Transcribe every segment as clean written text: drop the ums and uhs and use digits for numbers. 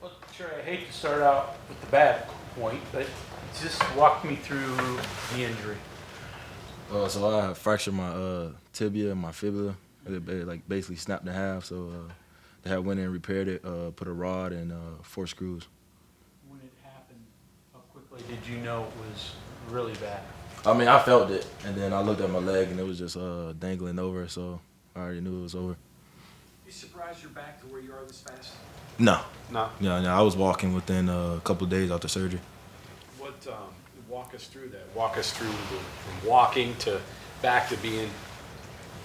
Well, sure, I hate to start out with the bad point, but just walk me through the injury. So I fractured my tibia and my fibula. It basically snapped in half. So they had went in and repaired it, put a rod and 4 screws. When it happened, how quickly did you know it was really bad? I mean, I felt it, and then I looked at my leg, and it was just dangling over. So I already knew it was over. You surprised you're back to where you are this fast? No. No. No. I was walking within a couple of days after surgery. What? Walk us through that. Walk us through from walking to back to being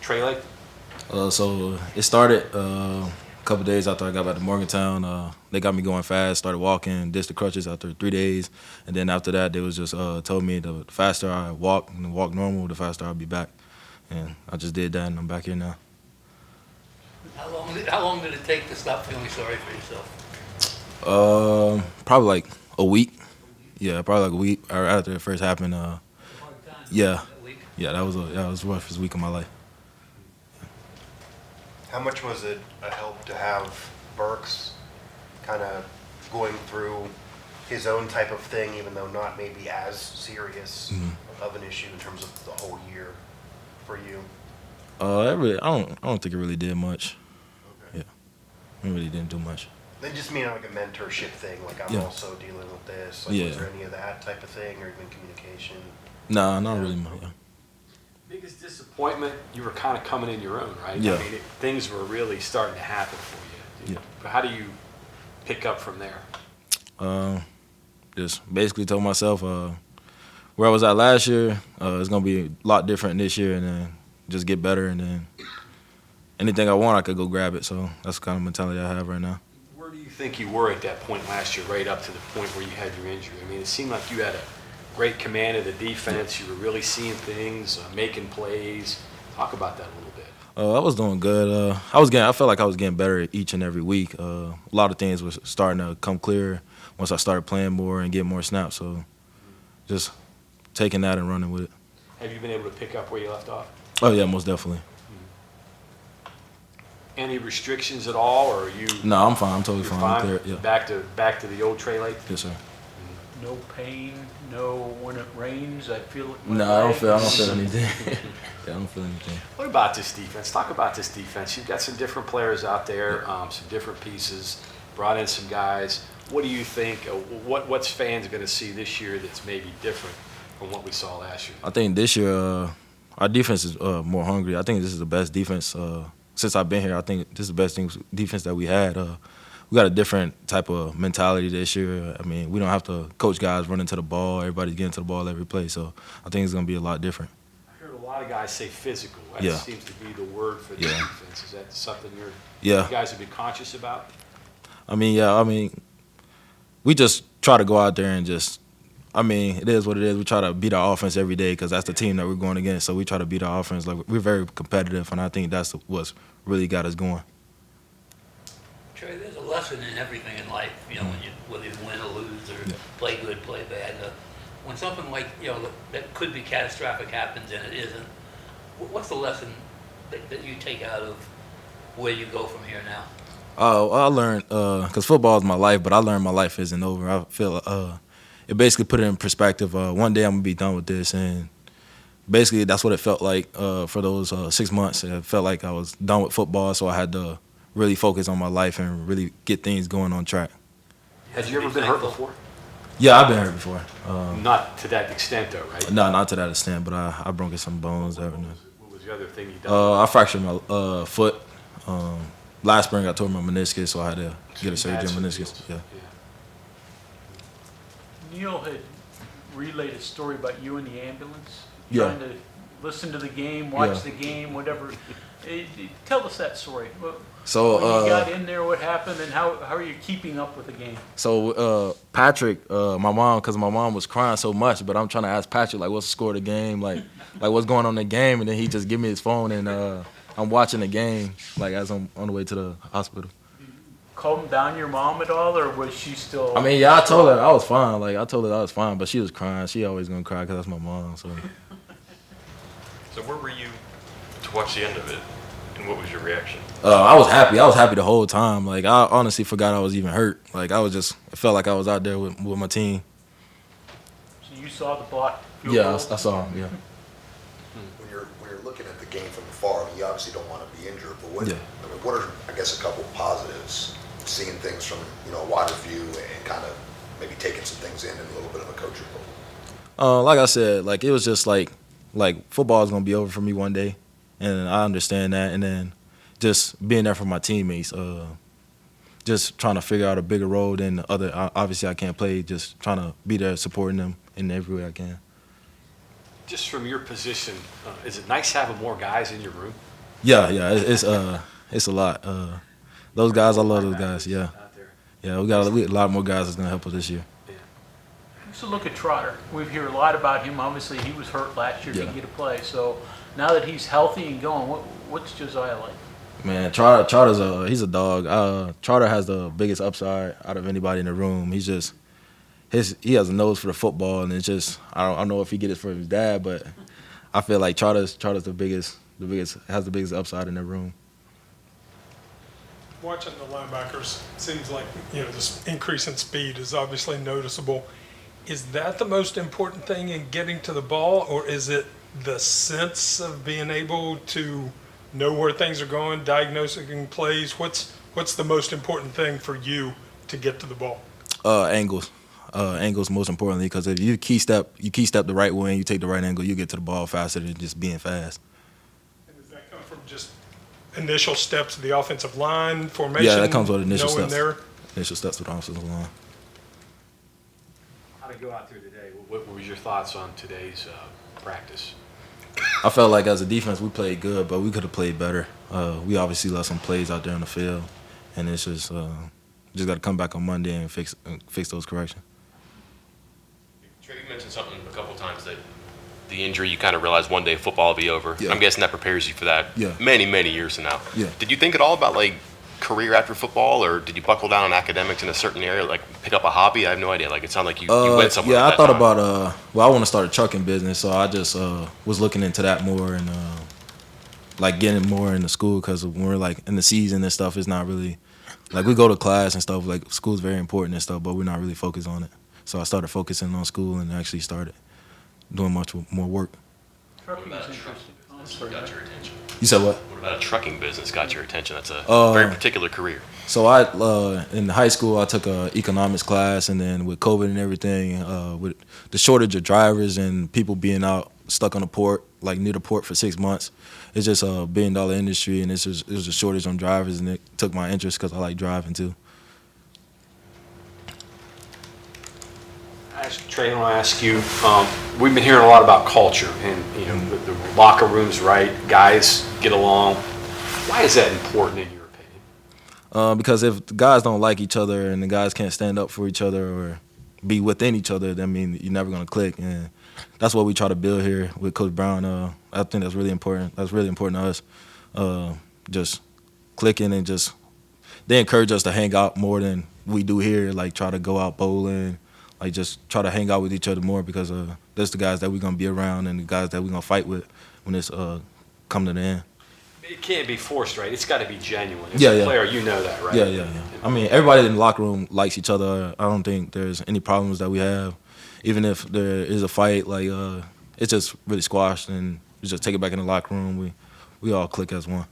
Trey Lathan. So it started a couple of days after I got back to Morgantown. They got me going fast, started walking, ditched the crutches after 3 days. And then after that, they was just told me the faster I walk and walk normal, the faster I'll be back. And I just did that, and I'm back here now. How long did it take to stop feeling sorry for yourself? Probably like a week. Yeah, probably like a week after it first happened. Yeah, that was the roughest week of my life. How much was it a help to have Burks kind of going through his own type of thing, even though not maybe as serious of an issue in terms of the whole year for you? I don't think it really did much. Okay. Yeah, it really didn't do much. They just mean like a mentorship thing, like I'm also dealing with this. Like, was there any of that type of thing, or even communication? No, not really. Yeah. Biggest disappointment, you were kind of coming in your own, right? Yeah. I mean, things were really starting to happen for you. Yeah. But how do you pick up from there? Just basically told myself where I was at last year, it's gonna be a lot different this year, and then just get better, and then anything I want, I could go grab it. So that's the kind of mentality I have right now. Where do you think you were at that point last year, right up to the point where you had your injury? I mean, it seemed like you had a great command of the defense. You were really seeing things, making plays. Talk about that a little bit. I was doing good. I felt like I was getting better each and every week. A lot of things were starting to come clear once I started playing more and getting more snaps. So just taking that and running with it. Have you been able to pick up where you left off? Oh yeah, most definitely. Any restrictions at all, or are you? No, I'm fine. I'm totally fine. I'm clear. Yeah. Back to the old Trey Lathan? Yes, sir. No pain, no when it rains, I feel it. No, I don't feel anything. Yeah, I don't feel anything. What about this defense? Talk about this defense. You've got some different players out there, some different pieces, brought in some guys. What do you think, what's fans going to see this year that's maybe different from what we saw last year? I think this year our defense is more hungry. I think this is the best defense since I've been here. I think this is the best defense that we had. We got a different type of mentality this year. I mean, we don't have to coach guys running to the ball. Everybody's getting to the ball every play. So I think it's going to be a lot different. I heard a lot of guys say physical. That seems to be the word for the defense. Is that something you guys have been conscious about? I mean, we just try to go out there and it is what it is. We try to beat our offense every day because that's the team that we're going against. So we try to beat our offense. Like, we're very competitive, and I think that's what's really got us going. Trey, there's a lesson in everything in life, whether you win or lose or play good, play bad. When something like, that could be catastrophic happens and it isn't, what's the lesson that you take out of where you go from here now? I learned, because football is my life, but I learned my life isn't over. I feel it basically put it in perspective. One day I'm going to be done with this, and basically that's what it felt like for those 6 months. It felt like I was done with football, so I had to really focus on my life and really get things going on track. Had you ever been hurt before? Yeah, I've been hurt before. Not to that extent, though, right? No, not to that extent, but I broke some bones. What was the other thing you done? I fractured my foot. Last spring I tore my meniscus, so I had to get a surgery on meniscus. Yeah. Neil had relayed a story about you in the ambulance, Yeah. trying to listen to the game, watch the game, whatever. Tell us that story. So when you got in there, what happened, and how are you keeping up with the game? So Patrick, my mom, because my mom was crying so much, but I'm trying to ask Patrick, like, what's the score of the game, like what's going on in the game, and then he just give me his phone, and I'm watching the game, like, as I'm on the way to the hospital. Calm down your mom at all, or was she still? I mean, yeah, I told her I was fine. Like, I told her I was fine, but she was crying. She always gonna cry because that's my mom. So where were you to watch the end of it? And what was your reaction? I was happy. I was happy the whole time. Like, I honestly forgot I was even hurt. Like, it felt like I was out there with my team. So you saw the block field Yeah, goal? I saw him, yeah. When you're looking at the game from afar, I mean, you obviously don't want to be injured, but what, Yeah. I mean, what are, I guess, a couple positives, seeing things from, a wider view and kind of maybe taking some things in a little bit of a coaching role? Like I said, like, it was just like football is going to be over for me one day, and I understand that. And then just being there for my teammates, just trying to figure out a bigger role than the other. Obviously, I can't play, just trying to be there supporting them in every way I can. Just from your position, is it nice having more guys in your room? Yeah, it's a lot. Those guys, I love those guys. Yeah, Out there. yeah, we got a lot more guys that's gonna help us this year. Yeah. So look at Trotter. We hear a lot about him. Obviously, he was hurt last year, Yeah. didn't get to play. So now that he's healthy and going, what's Josiah like? Man, Trotter's he's a dog. Trotter has the biggest upside out of anybody in the room. He has a nose for the football, and it's just I don't know if he get it from his dad, but I feel like Trotter's the biggest has the biggest upside in the room. Watching the linebackers, seems like, this increase in speed is obviously noticeable. Is that the most important thing in getting to the ball, or is it the sense of being able to know where things are going, diagnosing plays? What's the most important thing for you to get to the ball? Angles. Angles most importantly, because if you key step the right way and you take the right angle, you get to the ball faster than just being fast. And does that come from just initial steps of the offensive line formation? Yeah, that comes with initial knowing steps. Initial steps with the offensive line. How to go out there today? What was your thoughts on today's practice? I felt like as a defense we played good, but we could have played better. We obviously left some plays out there on the field, and it's just got to come back on Monday and fix those corrections. Trey, you mentioned something a couple times that the injury, you kind of realize one day football will be over. Yeah. I'm guessing that prepares you for that Yeah. many, many years from now. Yeah. Did you think at all about, like, career after football, or did you buckle down on academics in a certain area, like pick up a hobby? I have no idea. Like, it sounded like you went somewhere. Yeah, at I that thought time. about I want to start a trucking business, so I just was looking into that more and like getting more into school, because when we're like in the season and stuff, it's not really like we go to class and stuff. Like, school's very important and stuff, but we're not really focused on it. So I started focusing on school and actually started doing much more work. Trucking about is a interesting. Oh, I'm What sorry. got your attention? You said what? What about a trucking business got your attention? That's a Uh, very particular career. So I in high school I took a economics class, and then with COVID and everything, with the shortage of drivers and people being out stuck on the port, like near the port for 6 months, it's just a $1 billion industry, and it was a shortage on drivers, and it took my interest because I like driving too. Trey, I want to ask you, we've been hearing a lot about culture and, the locker room's right, guys get along. Why is that important in your opinion? Because if the guys don't like each other and the guys can't stand up for each other or be within each other, that means you're never gonna click, and that's what we try to build here with Coach Brown. I think that's really important. That's really important to us. Just clicking and just they encourage us to hang out more than we do here. Like, try to go out bowling, like just try to hang out with each other more, because that's the guys that we're gonna be around and the guys that we're gonna fight with when it's come to the end. It can't be forced, right? It's got to be genuine. As Yeah, a yeah. player, you know that, right? Yeah. I mean, everybody in the locker room likes each other. I don't think there's any problems that we have. Even if there is a fight, like it's just really squashed, and we just take it back in the locker room. We all click as one.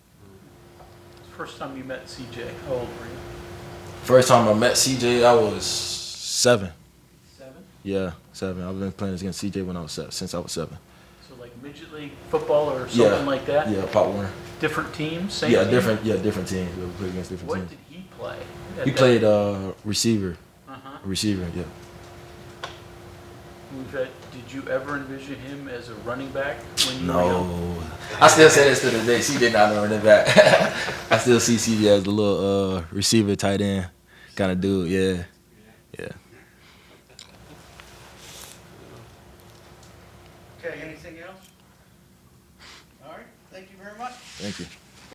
First time you met CJ, how old were you? First time I met CJ, I was 7. 7? Yeah, 7. I've been playing against CJ since I was 7. So like midget league football or something like that? Yeah, Pop Warner. Different teams? Same Yeah, team? different teams. We played against different What teams. did he play? He played receiver. Uh-huh. Receiver, yeah. Did you ever envision him as a running back when you were young? No. I still say this to this day. CJ not a running back. I still see CJ as the little receiver, tight end kind of dude. Yeah. Okay, anything else? All right, thank you very much. Thank you.